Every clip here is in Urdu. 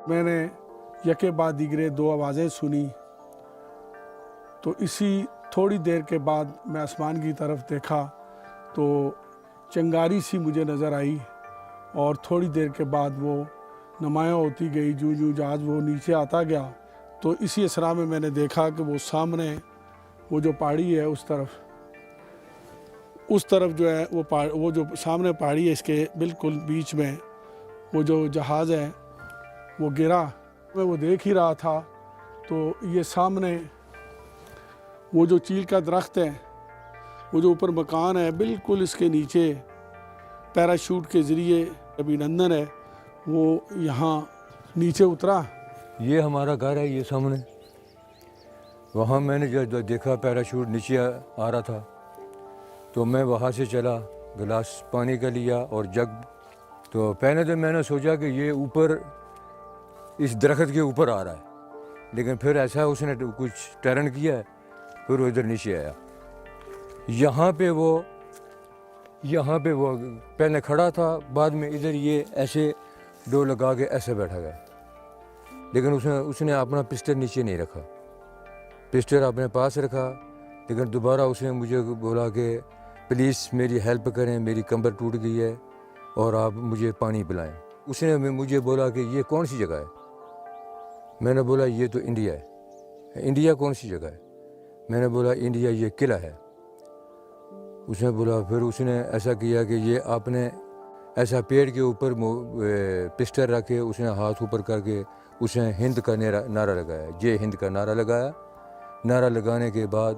میں نے یکے بعد دیگرے دو آوازیں سنی، تو اسی تھوڑی دیر کے بعد میں آسمان کی طرف دیکھا تو چنگاری سی مجھے نظر آئی، اور تھوڑی دیر کے بعد وہ نمایاں ہوتی گئی. جو جو جہاز وہ نیچے آتا گیا تو اسی اسرا میں نے دیکھا کہ وہ سامنے وہ جو پہاڑی ہے اس طرف جو ہے وہ جو سامنے پہاڑی ہے اس کے بالکل بیچ میں وہ جو جہاز ہے وہ گرا. میں وہ دیکھ ہی رہا تھا تو یہ سامنے وہ جو چیل کا درخت ہے، وہ جو اوپر مکان ہے، بالکل اس کے نیچے پیراشوٹ کے ذریعے ابھینندن ہے وہ یہاں نیچے اترا. یہ ہمارا گھر ہے، یہ سامنے. وہاں میں نے جو دیکھا پیراشوٹ نیچے آ رہا تھا تو میں وہاں سے چلا، گلاس پانی کا لیا اور جگ. تو پہلے تو میں نے سوچا کہ یہ اوپر اس درخت کے اوپر آ رہا ہے، لیکن پھر ایسا اس نے کچھ ٹرن کیا ہے، پھر وہ ادھر نیچے آیا. یہاں پہ وہ پہلے کھڑا تھا، بعد میں ادھر یہ ایسے ڈو لگا کے ایسے بیٹھا گیا. لیکن اس نے اپنا پسٹل نیچے نہیں رکھا، پسٹل اپنے پاس رکھا. لیکن دوبارہ اس نے مجھے بولا کہ پلیز میری ہیلپ کریں، میری کمر ٹوٹ گئی ہے اور آپ مجھے پانی پلائیں. اس نے مجھے بولا کہ یہ کون سی جگہ ہے؟ میں نے بولا یہ تو انڈیا ہے. انڈیا کون سی جگہ ہے؟ میں نے بولا انڈیا یہ قلعہ ہے. اس نے بولا، پھر اس نے ایسا کیا کہ یہ آپ نے ایسا پیڑ کے اوپر پسٹل رکھ کے اس نے ہاتھ اوپر کر کے اس نے ہند کا نعرہ لگایا، جے ہند کا نعرہ لگایا. نعرہ لگانے کے بعد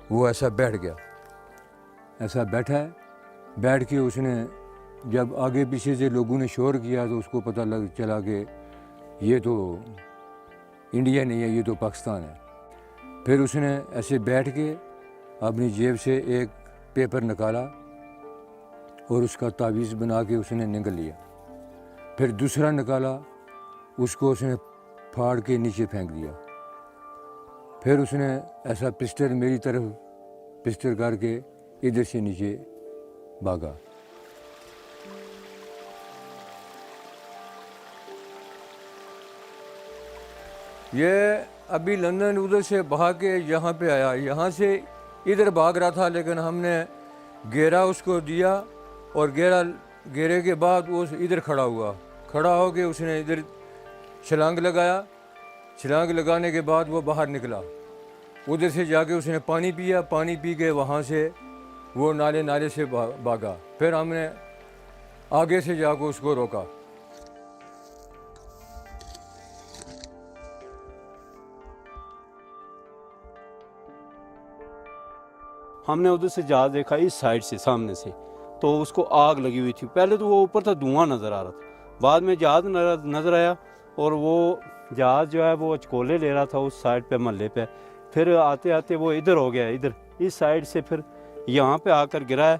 وہ ایسا بیٹھ گیا، ایسا بیٹھا ہے. بیٹھ کے اس نے جب آگے پیچھے سے لوگوں نے شور کیا تو اس کو پتہ چلا کہ یہ تو انڈیا نہیں ہے، یہ تو پاکستان ہے. پھر اس نے ایسے بیٹھ کے اپنی جیب سے ایک پیپر نکالا اور اس کا تعویذ بنا کے اس نے نگل لیا. پھر دوسرا نکالا، اس کو اس نے پھاڑ کے نیچے پھینک دیا. پھر اس نے ایسا پسٹل میری طرف پسٹل کر کے ادھر سے نیچے بھاگا. یہ ابھی لندن ادھر سے بھاگ کے یہاں پہ آیا، یہاں سے ادھر بھاگ رہا تھا، لیکن ہم نے گھیرا اس کو دیا اور گھیرے کے بعد وہ ادھر کھڑا ہو کے اس نے ادھر چھلانگ لگایا. چھلانگ لگانے کے بعد وہ باہر نکلا. ادھر سے جا کے اس نے پانی پیا، پانی پی کے وہاں سے وہ نالے سے بھاگا. پھر ہم نے آگے سے جا کے اس کو روکا. ہم نے ادھر سے جہاز دیکھا اس سائڈ سے، سامنے سے، تو اس کو آگ لگی ہوئی تھی. پہلے تو وہ اوپر تھا، دھواں نظر آ رہا تھا. بعد میں جہاز نظر آیا اور وہ جہاز جو ہے وہ اچکولے لے رہا تھا اس سائڈ پہ، محلے پہ. پھر آتے آتے وہ ادھر ہو گیا، ادھر اس سائڈ سے پھر یہاں پہ آ کر گرا ہے.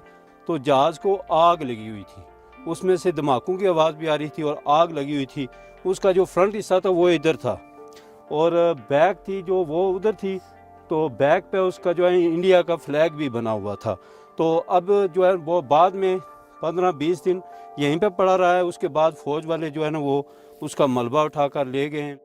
تو جہاز کو آگ لگی ہوئی تھی، اس میں سے دھماکوں کی آواز بھی آ رہی تھی اور آگ لگی ہوئی تھی. اس کا جو فرنٹ حصہ تھا وہ ادھر تھا اور بیک تھی جو وہ ادھر تھی. تو بیک پہ اس کا جو ہے انڈیا کا فلیگ بھی بنا ہوا تھا. تو اب جو ہے وہ بعد میں 15-20 دن یہیں پہ پڑا رہا ہے. اس کے بعد فوج والے جو ہے نا وہ اس کا ملبہ اٹھا کر لے گئے ہیں.